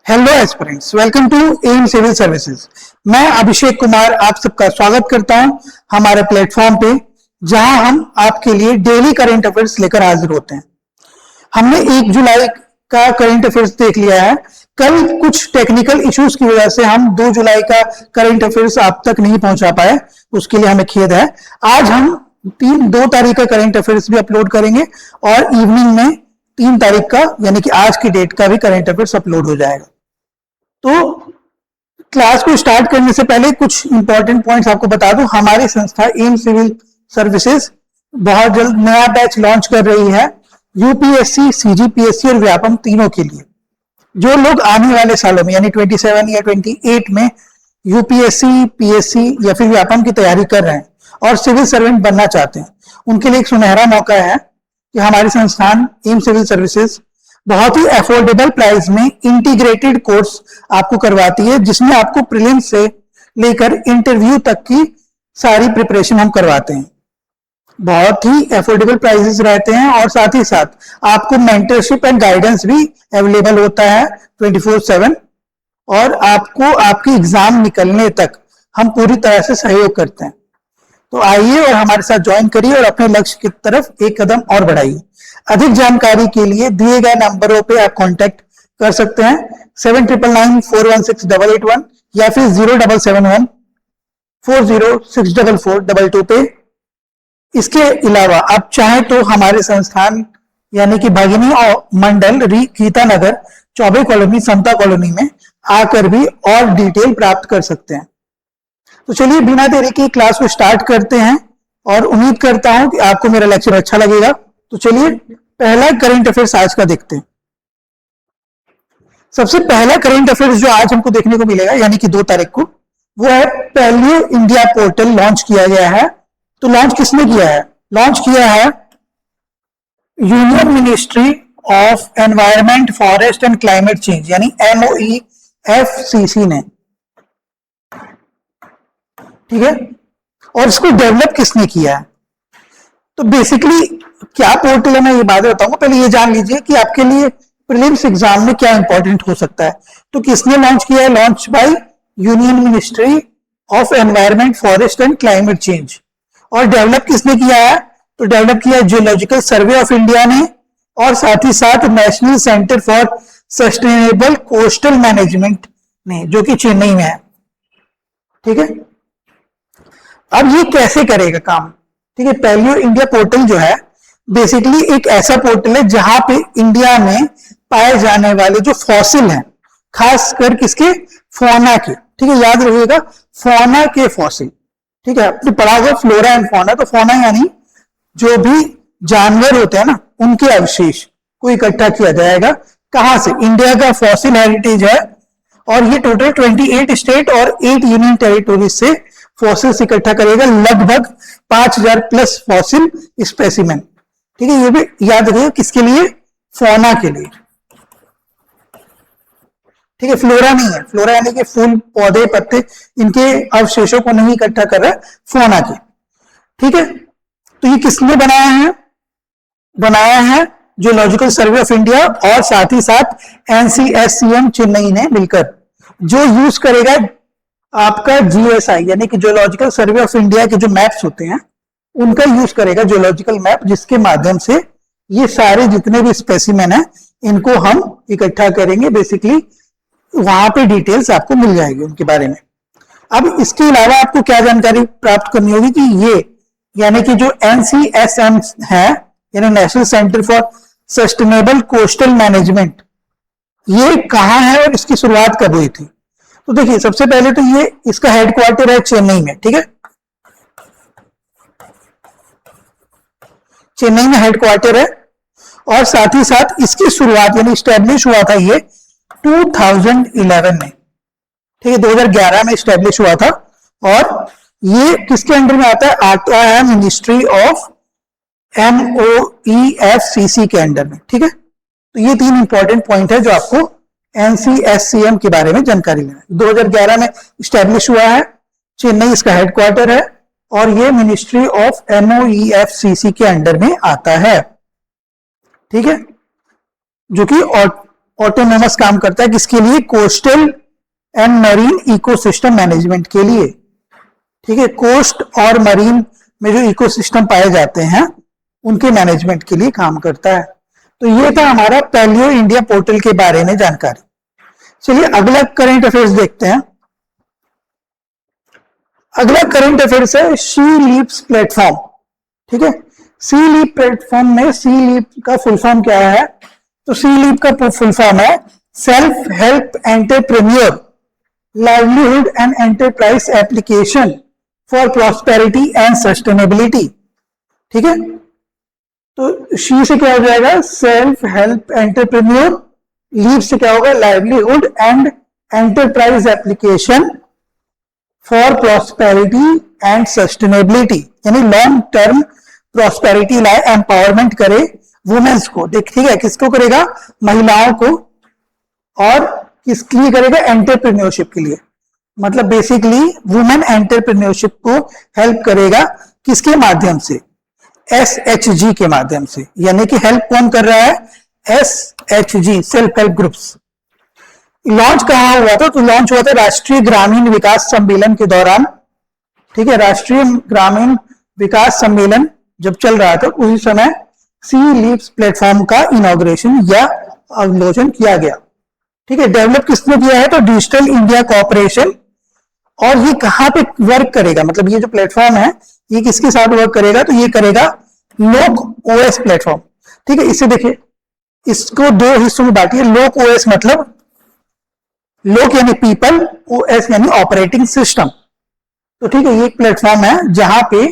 Hello aspirants, welcome to M civil services. मैं अभिषेक कुमार आप सबका स्वागत करता हूं हमारे प्लेटफॉर्म पे, जहां हम आपके लिए डेली करंट अफेयर्स लेकर हाजिर होते हैं। हमने 1 जुलाई का करंट अफेयर्स देख लिया है। कल कुछ टेक्निकल इश्यूज की वजह से हम 2 जुलाई का करंट अफेयर्स आप तक नहीं पहुंचा पाए, उसके लिए हमें खेद है। आज हम 2 तारीख का करंट अफेयर्स भी अपलोड करेंगे और इवनिंग में 3 तारीख का यानी कि आज की डेट का भी करंट अफेयर्स अपलोड हो जाएगा। तो क्लास को स्टार्ट करने से पहले कुछ इंपॉर्टेंट पॉइंट्स आपको बता दूं। हमारी संस्था एम सिविल सर्विसेज बहुत जल्द नया बैच लॉन्च कर रही है यूपीएससी, सीजीपीएससी और व्यापम तीनों के लिए। जो लोग आने वाले सालों में यानी 27 या 28 में यूपीएससी, पीएससी या फिर व्यापम की तैयारी कर रहे हैं और सिविल सर्वेंट बनना चाहते हैं, उनके लिए एक सुनहरा मौका है कि हमारी संस्थान एम सिविल सर्विसेज बहुत ही अफोर्डेबल प्राइस में इंटीग्रेटेड कोर्स आपको करवाती है, जिसमें आपको प्रीलिम्स से लेकर इंटरव्यू तक की सारी प्रिपरेशन हम करवाते हैं। बहुत ही अफोर्डेबल प्राइसेस रहते हैं और साथ ही साथ आपको मेंटरशिप एंड गाइडेंस भी अवेलेबल होता है 24/7 और आपको आपके एग्जाम निकलने तक हम पूरी तरह से सहयोग करते हैं। तो आइए और हमारे साथ ज्वाइन करिए और अपने लक्ष्य की तरफ एक कदम और बढ़ाइए। अधिक जानकारी के लिए दिए गए नंबरों पे आप कांटेक्ट कर सकते हैं 7999416881 या फिर 077140644422 पे। इसके अलावा आप चाहें तो हमारे संस्थान यानी कि भगिनी मंडल गीता नगर, चौबे कॉलोनी, समता कॉलोनी में आकर भी और डिटेल प्राप्त कर सकते हैं। तो चलिए बिना देरी की क्लास को स्टार्ट करते हैं और उम्मीद करता हूं कि आपको मेरा लेक्चर अच्छा लगेगा। तो चलिए पहला करंट अफेयर्स आज का देखते हैं। सबसे पहला करंट अफेयर्स जो आज हमको देखने को मिलेगा यानी कि 2 तारीख को, वो है पैलियो इंडिया पोर्टल लॉन्च किया गया है। तो लॉन्च किसने किया है? लॉन्च किया है union ministry of environment, forest and climate change यानी MOEFCC ने, ठीक है। और इसको डेवलप किसने किया है? तो बेसिकली क्या पोर्टल है मैं ये बात बताऊंगा, पहले ये जान लीजिए कि आपके लिए प्रीलिम्स एग्जाम में क्या इंपॉर्टेंट हो सकता है। तो किसने लॉन्च किया है? Launch by union ministry of environment, forest and climate change. और डेवलप किसने किया है? तो डेवलप किया जियोलॉजिकल सर्वे ऑफ इंडिया ने और साथ ही साथ national centre for sustainable coastal management ने, जो कि चेन्नई में है, ठीक है। अब ये कैसे करेगा काम? ठीक है, पैलियो इंडिया पोर्टल जो है बेसिकली एक ऐसा पोर्टल है जहां पे इंडिया में पाए जाने वाले जो फॉसिल हैं, खासकर किसके? फौना के, ठीक है, याद रखिएगा फौना के फॉसिल, ठीक है। आपने पढ़ा होगा फ्लोरा एंड फौना। तो फौना यानी जो भी जानवर होते हैं ना, उनके अवशेष को इकट्ठा किया जाएगा। कहां से? इंडिया का फॉसिल हेरिटेज है और ये टोटल 28 स्टेट और 8 यूनियन टेरिटोरीज से फॉसिल्स इकट्ठा करेगा, लगभग 5000 प्लस फॉसिल स्पेसिमेन, ठीक है। ये भी याद रखिएगा किसके लिए? फौना के लिए, ठीक है। फ्लोरा नहीं है, फ्लोरा यानी कि फूल, पौधे, पत्ते, इनके अवशेषों को नहीं इकट्ठा कर रहा है, फौना के, ठीक है। तो ये किसने बनाया है? बनाया है जियोलॉजिकल सर्वे ऑफ इंडिया और साथ ही साथ NCSCM चेन्नई ने मिलकर, जो यूज करेगा आपका GSI यानी कि जियोलॉजिकल सर्वे ऑफ इंडिया के जो मैप्स होते हैं उनका यूज करेगा, जियोलॉजिकल मैप, जिसके माध्यम से ये सारे जितने भी स्पेसिमेन है इनको हम इकट्ठा करेंगे। बेसिकली वहां पे डिटेल्स आपको मिल जाएगी उनके बारे में। अब इसके अलावा आपको क्या जानकारी प्राप्त करनी होगी कि ये यानी कि जो NCSM है यानी national centre for sustainable coastal management, ये कहां है और इसकी शुरुआत कब हुई थी? तो देखिए सबसे पहले तो ये इसका हेडक्वार्टर है चेन्नई में, ठीक है। चेन्नई में हेडक्वार्टर है और साथ ही साथ इसकी शुरुआत यानी स्टैब्लिश हुआ था ये 2011 में, ठीक है। 2011 में स्टैब्लिश हुआ था और ये किसके अंडर में आता है? मिनिस्ट्री ऑफ MOEFCC के अंडर में, ठीक है। तो ये 3 इंपॉर्टेंट पॉइंट है जो आपको NCSCM के बारे में जानकारी लेना है। 2011 में स्टैब्लिश हुआ है, चेन्नई इसका हेडक्वार्टर है और ये मिनिस्ट्री ऑफ MOEFCC के अंडर में आता है, ठीक है, जो कि ऑटोनोमस काम करता है किसके लिए? Coastal and marine ecosystem management के लिए। ठीक है, कोस्ट और मरीन में जो इकोसिस्टम पाए जाते हैं उनके मैनेजमेंट के लिए काम करता है। तो ये था हमारा पैलियो इंडिया पोर्टल के बारे में जानकारी। चलिए अगला करंट अफेयर्स देखते हैं। अगला करंट अफेयर्स है सी लीप्स प्लेटफॉर्म। ठीक है, सी लीप प्लेटफॉर्म में सी लीप का फुल फॉर्म क्या है? तो सी लीप का फुल फॉर्म है self help entrepreneur livelihood and enterprise application for prosperity and sustainability. ठीक है, तो शी से क्या हो जाएगा? सेल्फ हेल्प एंटरप्रेन्योर, लीव से क्या होगा? Livelihood and enterprise application for prosperity and sustainability, यानी लॉन्ग टर्म प्रॉस्पेरिटी लाए, एम्पावरमेंट करे वुमेन्स को। ठीक है, किसको करेगा? महिलाओं को। और किसके लिए करेगा? एंटरप्रेन्योरशिप के लिए। मतलब बेसिकली वुमेन एंटरप्रेन्योरशिप को हेल्प करेगा किसके माध्यम से? SHG के माध्यम से। यानी कि हेल्प कौन कर रहा है? SHG, self help groups. Launch कहां हुआ था? तो लॉन्च हुआ था राष्ट्रीय ग्रामीण विकास सम्मेलन के दौरान। ठीक है, राष्ट्रीय ग्रामीण विकास सम्मेलन जब चल रहा था उसी समय सी लीप्स प्लेटफॉर्म का इनॉग्रेशन या अवलोकन किया गया। ठीक है, डेवलप किसने किया है? तो डिजिटल इंडिया कॉर्पोरेशन। और ये कहां पे वर्क करेगा? मतलब ये जो प्लेटफॉर्म है ये किसके साथ वर्क करेगा? तो ये करेगा लोक ओएस प्लेटफॉर्म। ठीक है, इसे देखिए, इसको दो हिस्सों में बांटिए। लोक ओएस मतलब लोक यानी पीपल, ओएस यानी ऑपरेटिंग सिस्टम। तो ठीक है, ये एक प्लेटफॉर्म है जहां पे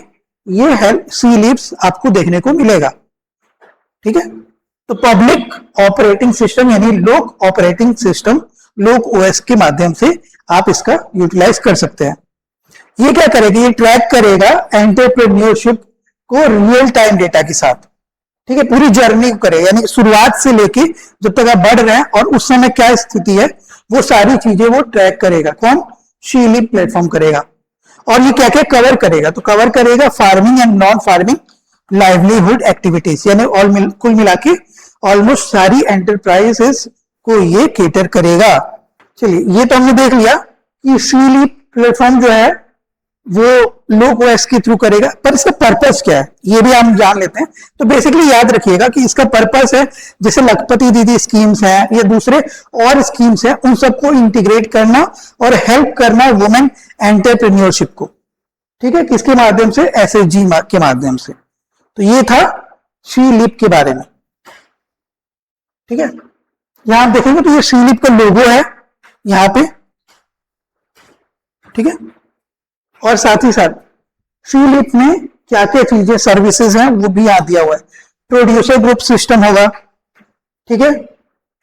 ये हेल्प सी लीप्स आपको देखने को मिलेगा। ठीक है, तो पब्लिक ऑपरेटिंग सिस्टम यानी लोक ऑपरेटिंग सिस्टम, लोक ओएस के माध्यम से आप इसका यूटिलाइज कर सकते हैं। ये क्या करेगा? ये ट्रैक करेगा एंटरप्रेन्योरशिप को रियल टाइम डेटा के साथ। ठीक है, पूरी जर्नी को करेगा, यानी शुरुआत से लेके जब तक आप बढ़ रहे हैं और उस समय क्या स्थिति है वो सारी चीजें वो ट्रैक करेगा। कौन? सी लीप प्लेटफॉर्म करेगा। और ये क्या क्या कवर करेगा? तो कवर करेगा farming and non farming livelihood activities, यानी कुल मिला के ऑलमोस्ट सारी एंटरप्राइजेस को ये केटर करेगा। चलिए, ये तो हमने देख लिया कि सी लीप प्लेटफॉर्म जो है वो लोक ओएस के थ्रू करेगा, पर इसका पर्पस क्या है ये भी हम जान लेते हैं। तो बेसिकली याद रखिएगा कि इसका पर्पस है, जैसे लखपति दीदी स्कीम्स हैं या दूसरे और स्कीम्स हैं, उन सबको इंटीग्रेट करना और हेल्प करना वुमेन एंटरप्रेन्योरशिप को। ठीक है, किसके माध्यम से? SHG के माध्यम से। तो ये था सी लीप के बारे में। ठीक है, यहां आप देखेंगे तो ये सी लीप का लोगो है यहां पे। ठीक है, और साथ ही साथ सी लीप में क्या क्या चीजें सर्विसेज हैं वो भी यहां दिया हुआ है। प्रोड्यूसर ग्रुप सिस्टम होगा। ठीक है,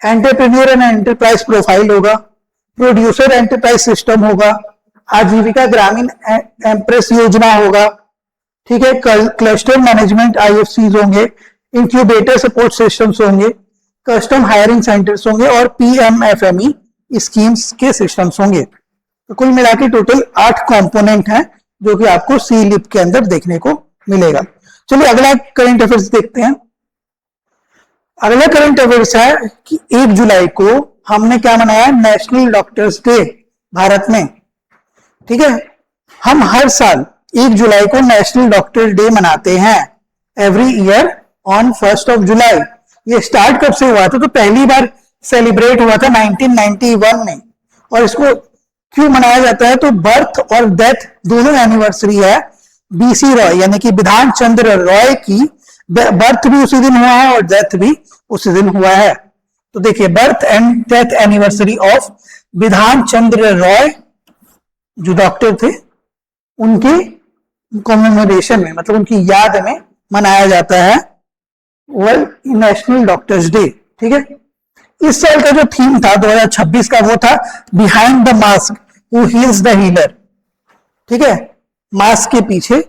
एंटरप्रेन्योर एंड एंटरप्राइज प्रोफाइल होगा, प्रोड्यूसर एंटरप्राइज सिस्टम होगा, आजीविका ग्रामीण एम्प्रेस योजना होगा। ठीक है, क्लस्टर मैनेजमेंट IFCs होंगे, इंक्यूबेटर सपोर्ट सिस्टम्स होंगे, कस्टम हायरिंग सेंटर्स होंगे और PMFME स्कीम्स के सिस्टम्स होंगे। तो कुल मिला के टोटल 8 कंपोनेंट हैं जो कि आपको सी लीप के अंदर देखने को मिलेगा। चलिए अगला करंट अफेयर्स देखते हैं। अगला करंट अफेयर्स है कि 1 जुलाई को हमने क्या मनाया? नेशनल डॉक्टर्स डे भारत में। ठीक है, हम हर साल 1 जुलाई को नेशनल डॉक्टर डे मनाते हैं, एवरी ईयर ऑन 1 जुलाई। ये स्टार्ट कब से हुआ था? तो पहली बार सेलिब्रेट हुआ था 1991 में। और इसको क्यों मनाया जाता है? तो बर्थ और डेथ दोनों एनिवर्सरी है BC रॉय, यानी कि विधान चंद्र रॉय की बर्थ भी उसी दिन हुआ है और डेथ भी उसी दिन हुआ है। तो देखिए, birth and death anniversary of Bidhan Chandra Roy जो डॉक्टर थे, उनके कॉमेमोरेशन में, मतलब उनकी याद में मनाया जाता है वर्ल्ड नेशनल डॉक्टर्स डे। ठीक है, इस साल का जो थीम था 2026 का वो था behind the mask who heals the healer. ठीक है, मास्क के पीछे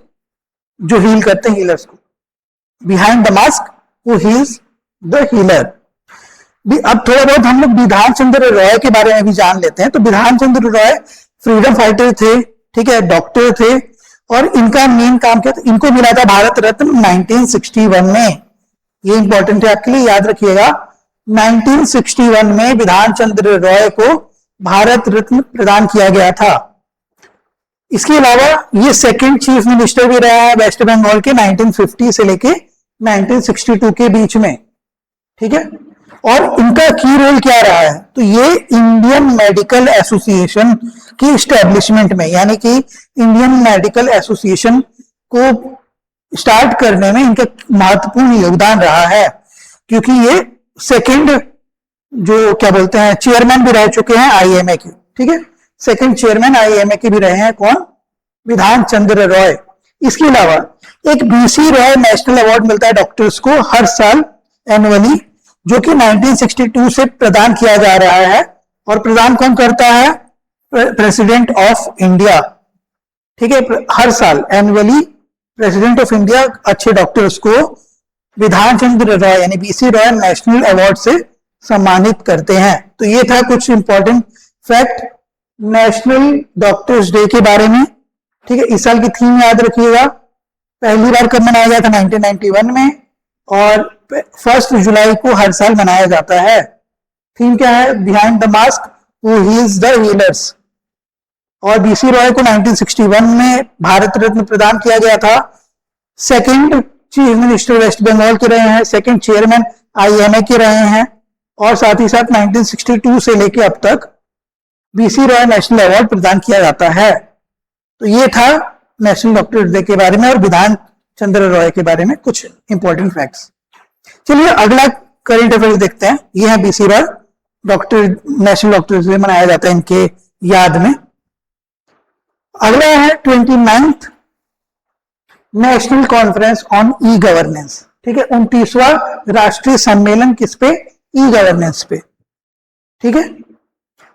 जो हील करते हैं हीलर्स को, behind the mask who heals the healer. अब थोड़ा बहुत हम लोग विधान चंद्र रॉय के बारे में भी जान लेते हैं। तो विधान चंद्र रॉय फ्रीडम फाइटर थे। ठीक है, डॉक्टर थे और इनका मेन काम क्या था? इनको मिला था भारत रत्न 1961 में। ये इंपॉर्टेंट है आपके लिए, याद रखिएगा। 1961 में विधान चंद्र रॉय को भारत रत्न प्रदान किया गया था। इसके अलावा ये सेकंड चीफ मिनिस्टर भी रहा है वेस्ट बंगाल के 1950 से लेके 1962 के बीच में, ठीक है। और इनका की रोल क्या रहा है, तो ये इंडियन मेडिकल एसोसिएशन की स्टैब्लिशमेंट में, यानी कि इंडियन मेडिकल एसोसिएशन को स्टार्ट करने में इनका महत्वपूर्ण योगदान रहा है, क्योंकि ये सेकंड जो क्या बोलते हैं चेयरमैन भी रह चुके हैं आईएमए के, ठीक है। सेकंड चेयरमैन आईएमए के भी रहे हैं कौन, विधान चंद्र रॉय। इसके अलावा एक बीसी रॉय नेशनल अवार्ड मिलता है डॉक्टर्स को हर साल एनुअली, जो कि 1962 से प्रदान किया जा रहा है, और प्रदान कौन करता है, प्रेसिडेंट ऑफ इंडिया, ठीक है। हर साल एनुअली प्रेसिडेंट ऑफ इंडिया अच्छे डॉक्टर्स को विधान चंद्र रॉय यानी बीसी रॉय नेशनल अवार्ड से सम्मानित करते हैं। तो ये था कुछ important fact national doctors day के बारे में, ठीक है। इस साल की थीम याद रखिएगा, पहली बार कब मनाया गया था, 1991 में, और 1 जुलाई को हर साल मनाया जाता है। थीम क्या है, behind the mask who heals the healers. और बीसी रॉय को 1961 में भारत रत्न प्रदान किया गया था। Second chief minister West Bengal के रहे हैं, सेकंड चेयरमैन आईएमए के रहे हैं, और साथ ही साथ 1962 से लेकर अब तक बीसी रॉय नेशनल अवार्ड प्रदान किया जाता है। तो ये था नेशनल डॉक्टर्स डे के बारे में और विधान चंद्र रॉय के बारे में कुछ इंपॉर्टेंट फैक्ट्स। चलिए अगला करंट अफेयर्स देखते हैं। ये है BC Roy, doctor national doctors day मनाया जाता है इनके याद में। अगला है 29th national conference on e governance, ठीक है। 29वां राष्ट्रीय सम्मेलन किस पे, ई गवर्नेंस पे, ठीक है,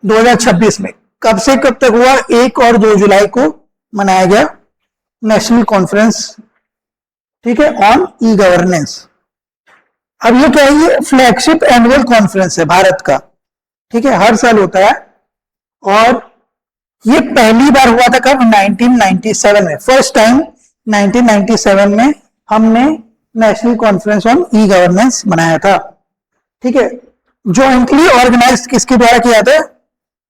2026 में। कब से कब तक हुआ, 1 और 2 जुलाई को मनाया गया नेशनल कॉन्फ्रेंस, ठीक है, ऑन ई गवर्नेंस। अब ये क्या है, ये फ्लैगशिप एनुअल कॉन्फ्रेंस है भारत का, ठीक है, हर साल होता है। और ये पहली बार हुआ था कब, 1997 में, फर्स्ट टाइम 1997 में हमने national conference on e governance बनाया था, ठीक है। जॉइंटली ऑर्गेनाइज किसके द्वारा किया था,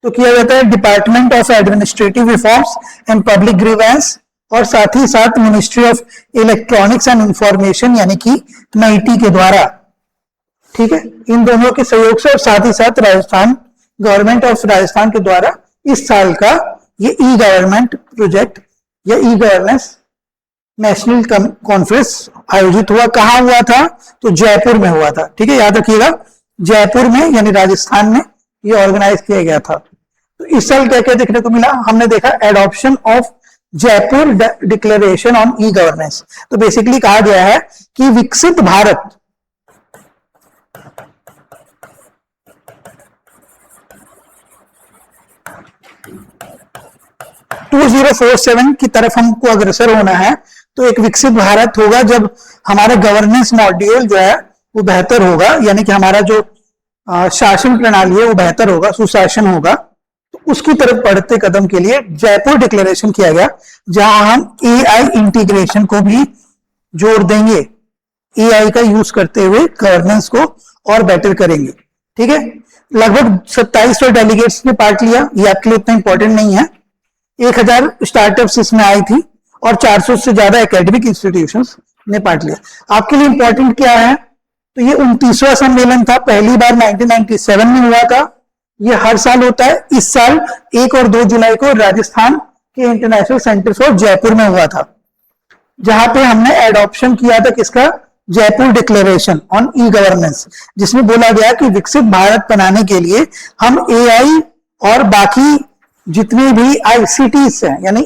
तो किया जाता है department of administrative reforms and public grievance, और साथ ही साथ ministry of electronics and information यानी कि MeitY के द्वारा, ठीक है, इन दोनों के सहयोग से, और साथ ही साथ राजस्थान गवर्नमेंट ऑफ राजस्थान के द्वारा इस साल का ये ई गवर्नमेंट प्रोजेक्ट या ई गवर्नेंस नेशनल कॉन्फ्रेंस आयोजित हुआ। कहां हुआ था, तो जयपुर में हुआ था, ठीक है, याद रखिएगा, जयपुर में यानी राजस्थान में ये ऑर्गेनाइज किया गया था। तो इस साल क्या क्या देखने को मिला, हमने देखा adoption of Jaipur declaration on e governance. तो बेसिकली कहा गया है कि विकसित भारत 2047 की तरफ हमको अग्रसर होना है। तो एक विकसित भारत होगा जब हमारा गवर्नेंस मॉड्यूल जो है वो बेहतर होगा, यानी कि हमारा जो शासन प्रणाली है वो बेहतर होगा, सुशासन होगा। तो उसकी तरफ बढ़ते कदम के लिए जयपुर डिक्लेरेशन किया गया, जहां हम AI इंटीग्रेशन को भी जोड़ देंगे, AI का यूज करते हुए गवर्नेंस को और बेटर करेंगे, ठीक है। लगभग 2700 डेलीगेट्स ने पार्ट लिया, ये आपके लिए इतना इंपॉर्टेंट नहीं है। 1000 स्टार्टअप्स इसमें आई थी और 400 से ज्यादा एकेडमिक इंस्टीट्यूशंस ने पार्ट लिया। आपके लिए इंपॉर्टेंट क्या है, तो ये 29वां सम्मेलन था, पहली बार 1997 में हुआ था। ये हर साल होता है। इस साल 1 और 2 जुलाई को राजस्थान के इंटरनेशनल सेंटर फॉर जयपुर में हुआ था, जहां पे हमने एडॉप्शन किया था किसका, Jaipur declaration on e governance, जिसमें बोला गया कि विकसित भारत बनाने के लिए हम AI और बाकी जितने भी ICTs हैं यानी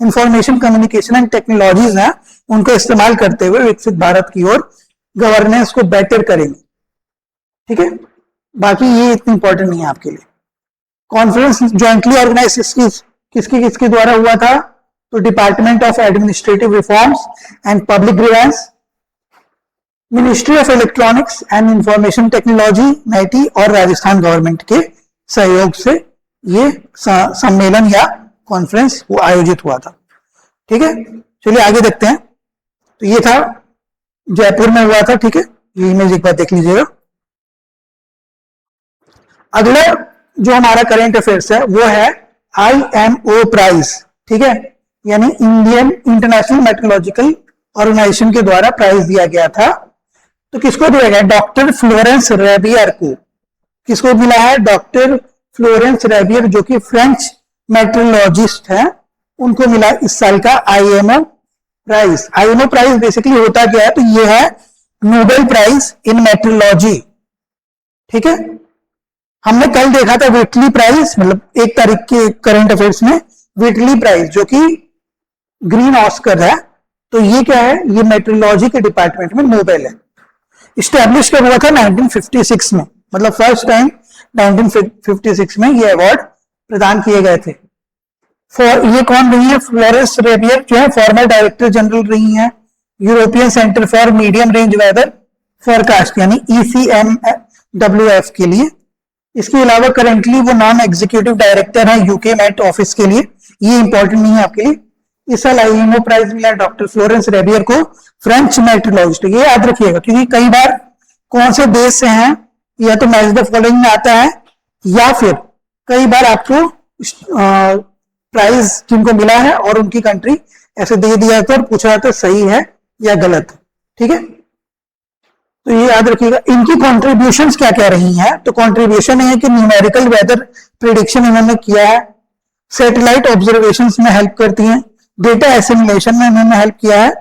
इंफॉर्मेशन कम्युनिकेशन एंड टेक्नोलॉजीज हैं उनका इस्तेमाल करते हुए विकसित भारत की ओर गवर्नेंस को बेटर करेंगे, ठीक है। बाकी ये इतनी इंपॉर्टेंट नहीं है आपके लिए। कॉन्फ्रेंस ज्वाइंटली ऑर्गेनाइज किसके द्वारा हुआ था, तो department of administrative reforms and public grievance, ministry of electronics and information technology MeitY और राजस्थान गवर्नमेंट के सहयोग से ये सम्मेलन या कॉन्फ्रेंस वो आयोजित हुआ था, ठीक है। चलिए आगे देखते हैं। तो ये था जयपुर में हुआ था, ठीक है, ये इमेज एक बार देख लीजिएगा। अगला जो हमारा करंट अफेयर्स है वो है IMO प्राइज, ठीक है, यानी इंडियन इंटरनेशनल मेट्रोलॉजिकल ऑर्गेनाइजेशन के द्वारा प्राइज दिया गया था। तो किसको दिया गया? डॉक्टर फ्लोरेंस रेबियर को। किसको मिला है? डॉक्टर फ्लोरेंस रेबियर, जो कि फ्रेंच मेट्रोलॉजिस्ट है, उनको मिला इस साल का IMO prize. IMO prize basically होता क्या है? तो ये है नोबेल प्राइज इन मेट्रोलॉजी, ठीक है। हमने कल देखा था व्हिटली प्राइज, मतलब 1 तारीख के करंट अफेयर्स में व्हिटली प्राइज जो कि ग्रीन ऑस्कर है। तो ये क्या है? ये मेट्रोलॉजी के डिपार्टमेंट में नोबेल है। इस्टेब्लिश कब हुआ था? 1956 में, मतलब फर्स्ट टाइम 1956 में ये अवार्ड प्रदान किए गए थे। ये कौन रही है? फ्लोरेंस रेबियर जो है फॉर्मर डायरेक्टर जनरल रही हैं European centre for medium range weather forecast यानी ECMWF के लिए। इसके अलावा करंटली वो नॉन एग्जीक्यूटिव डायरेक्टर है यूके मेट ऑफिस के लिए। ये इंपॉर्टेंट नहीं है आपके लिए। इस साल IMO प्राइज मिला डॉक्टर फ्लोरेंस रेबियर को, फ्रेंच मेट्रोलॉजिस्ट। ये याद रखिएगा क्योंकि कई बार कौन से देश से हैं या तो मैच द फॉलोइंग में आता है, या फिर कई बार आपको प्राइज जिनको मिला है और उनकी कंट्री ऐसे दे दिया जाता है और पूछा जाता है सही है या गलत, ठीक है। तो ये याद रखिएगा। इनकी कॉन्ट्रीब्यूशंस क्या क्या रही हैं? तो कॉन्ट्रीब्यूशन है कि न्यूमेरिकल वेदर प्रिडिक्शन इन्होंने किया है, सैटेलाइट ऑब्जर्वेशंस में हेल्प करती हैं, डेटा एसिमुलेशन में इन्होंने हेल्प किया है,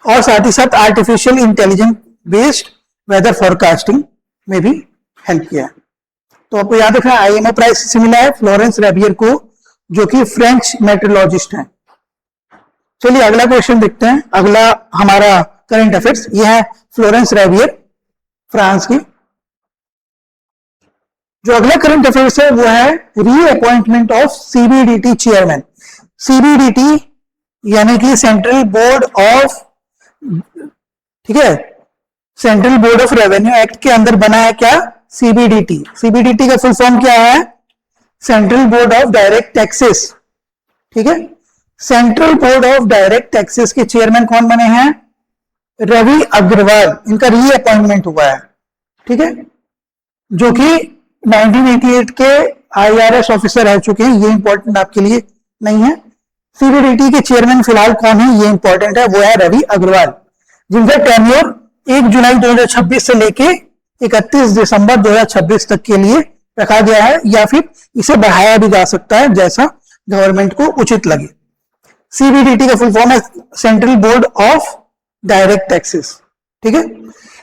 और साथ ही साथ artificial intelligence based weather forecasting में भी हेल्प किया है। तो आपको याद रखना IMO प्राइज से मिला है फ्लोरेंस रेबियर को, जो कि फ्रेंच मेट्रोलॉजिस्ट हैं। चलिए अगला क्वेश्चन देखते हैं। अगला हमारा करंट अफेयर्स ये है फ्लोरेंस रेबियर, फ्रांस की। जो अगला करंट अफेयर्स है वो है reappointment of CBDT chairman. CBDT यानी कि सेंट्रल बोर्ड ऑफ, ठीक है, central board of revenue act के अंदर बना है क्या? CBDT। CBDT का फुल फॉर्म क्या है? Central board of direct taxes, ठीक है। Central board of direct taxes के चेयरमैन कौन बने हैं? रवि अग्रवाल। इनका रीअपॉइंटमेंट हुआ है, ठीक है, जो कि 1988 के IRS ऑफिसर रह चुके हैं। ये इंपॉर्टेंट आपके लिए नहीं है। CBDT के चेयरमैन फिलहाल कौन है? ये इंपॉर्टेंट है, वो है रवि अग्रवाल, जिनका टेन्योर 1 जुलाई 2026 से लेके 31 दिसंबर 2026 तक के लिए रखा गया है, या फिर इसे बढ़ाया भी जा सकता है जैसा गवर्नमेंट को उचित लगे। CBDT का फुल फॉर्म है central board of direct taxes, ठीक है।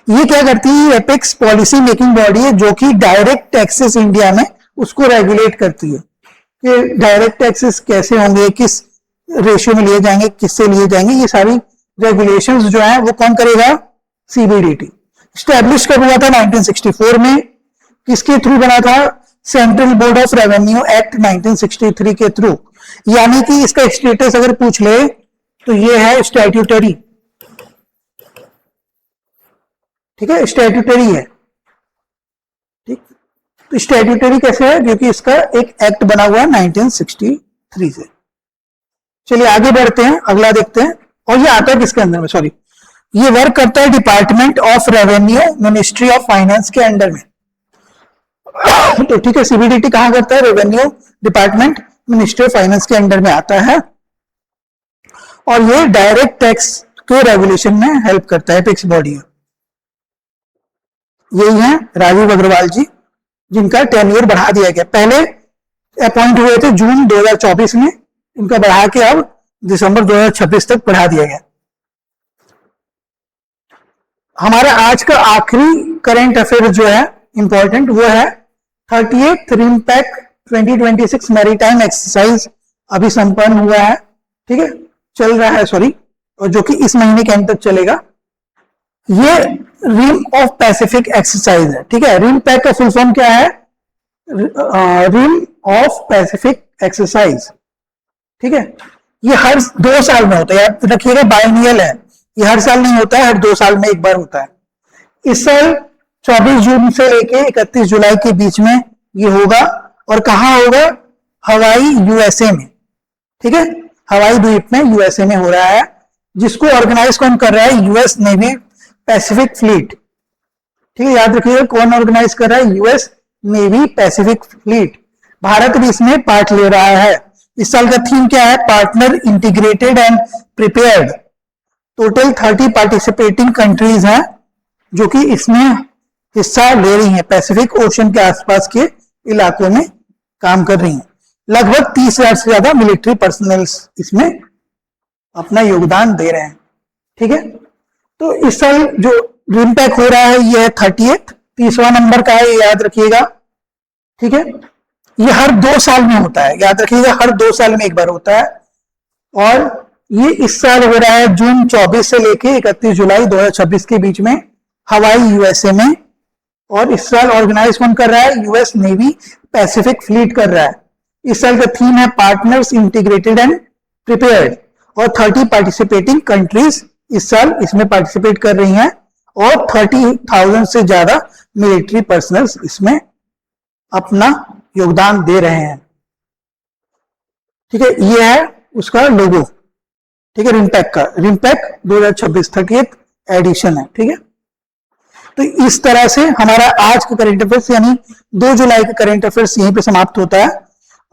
ये क्या करती है? एपेक्स पॉलिसी मेकिंग बॉडी है जो कि डायरेक्ट टैक्सेस इंडिया में उसको रेगुलेट करती है कि डायरेक्ट टैक्सेस कैसे होंगे, किस रेशियो में लिए जाएंगे, किससे लिए जाएंगे, ये सारी रेगुलेशंस जो है वो कौन करेगा? CBDT। स्टैब्लिश कब हुआ था? 1964 में। किसके थ्रू बना था? Central board of revenue act 1963 के थ्रू। यानी कि इसका स्टेटस अगर पूछ ले तो ये है स्टैट्यूटरी, ठीक है, स्टैट्यूटरी है, ठीक। तो स्टैट्यूटरी कैसे है? क्योंकि इसका एक एक्ट बना हुआ है 1963 से। चलिए आगे बढ़ते हैं, अगला देखते हैं। और ये आता है किसके अंदर में? सॉरी, ये वर्क करता है department of revenue ministry of finance के अंडर में। तो ठीक है, CBDT कहां करता है? Revenue department ministry of finance के अंडर में आता है, और ये डायरेक्ट टैक्स के रेगुलेशन में हेल्प करता है। एपेक्स बॉडी है। यही है राजीव अग्रवाल जी, जिनका टेन्योर बढ़ा दिया गया। पहले अपॉइंट हुए थे जून 2024 में, इनका बढ़ा के अब दिसंबर 2026 तक बढ़ा दिया गया। हमारा आज का आखिरी करंट अफेयर जो है इंपॉर्टेंट, वो है 38th रिमपैक 2026 मैरीटाइम एक्सरसाइज अभी संपन्न हुआ है, ठीक है, चल रहा है, सॉरी, और जो कि इस महीने के अंत तक चलेगा। ये रिम ऑफ पैसिफिक एक्सरसाइज है, ठीक है। रिम पैक का फुल फॉर्म क्या है? रिम ऑफ पैसिफिक एक्सरसाइज, ठीक है। ये हर 2 साल में होता है, याद रखिएगा, बाइनियल है, ये हर साल नहीं होता है, हर 2 साल में एक बार होता है। इस साल 24 जून से लेके 31 जुलाई के बीच में ये होगा, और कहां होगा? हवाई USA में, ठीक है, हवाई द्वीप में USA में हो रहा है, जिसको ऑर्गेनाइज कौन कर रहा है? US नेवी पैसिफिक फ्लीट, ठीक है, याद रखिएगा कौन ऑर्गेनाइज कर रहा है? US navy Pacific fleet. Bharat भी इसमें पार्ट ले रहा है। इस साल का थीम क्या है? Partner, integrated and prepared. Total 30 participating countries हैं जो कि इसमें हिस्सा ले रही हैं, पैसिफिक ओशन के आसपास के इलाकों में काम कर रही हैं। लगभग 30,000 से ज्यादा मिलिट्री पर्सनल्स इसमें अपना योगदान दे रहे हैं। ठीक है, तो इस साल जो रिमपैक हो रहा है ये है 30वां नंबर का है, ये याद रखिएगा। ठीक है, ये हर 2 साल में होता है, याद रखिएगा, हर 2 साल में एक बार होता है। और ये इस साल हो रहा है जून 24 से लेके 31 जुलाई 2026 के बीच में हवाई, यूएसए में। और इस साल ऑर्गेनाइज कौन कर रहा है? यूएस नेवी पैसिफिक फ्लीट कर रहा है। इस साल का थीम है पार्टनर्स, इंटीग्रेटेड एंड प्रिपेयर्ड। और 30 पार्टिसिपेटिंग कंट्रीज इस साल इसमें पार्टिसिपेट कर रही हैं और 30,000 से ज्यादा मिलिट्री पर्सनल्स इसमें अपना योगदान दे रहे हैं। ठीक है, ये है उसका लोगो। ठीक है, रिमपैक का, रिमपैक 2026 30th एडिशन है। ठीक है, तो इस तरह से हमारा आज का करंट अफेयर्स यानी 2 जुलाई का करंट अफेयर्स यहीं पे समाप्त होता है।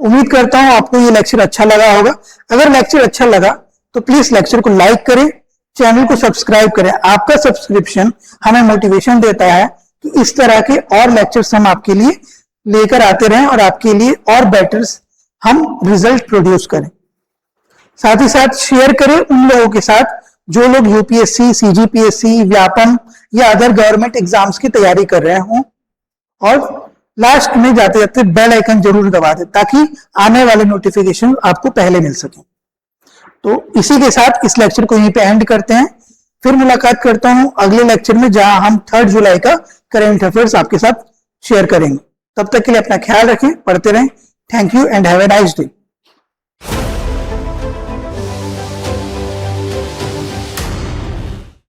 उम्मीद करता हूं आपको ये लेक्चर अच्छा लगा होगा। अगर लेक्चर अच्छा लगा तो प्लीज लेक्चर को लाइक करें, चैनल को सब्सक्राइब करें। आपका सब्सक्रिप्शन हमें मोटिवेशन देता है कि इस तरह के और लेक्चर्स हम आपके लिए लेकर आते रहें और आपके लिए और बेटर हम रिजल्ट प्रोड्यूस करें। साथ ही साथ शेयर करें उन लोगों के साथ जो लोग यूपीएससी, सीजीपीएससी, व्यापम या अदर गवर्नमेंट एग्जाम्स की तैयारी कर रहे हों। और लास्ट में जाते जाते बेल आइकन जरूर दबा दें ताकि आने वाले नोटिफिकेशन आपको पहले मिल सके। तो इसी के साथ इस लेक्चर को यहीं पे एंड करते हैं। फिर मुलाकात करता हूं अगले लेक्चर में जहां हम 3 जुलाई का करंट अफेयर्स आपके साथ शेयर करेंगे। तब तक के लिए अपना ख्याल रखें, पढ़ते रहें। Thank you and have a nice day.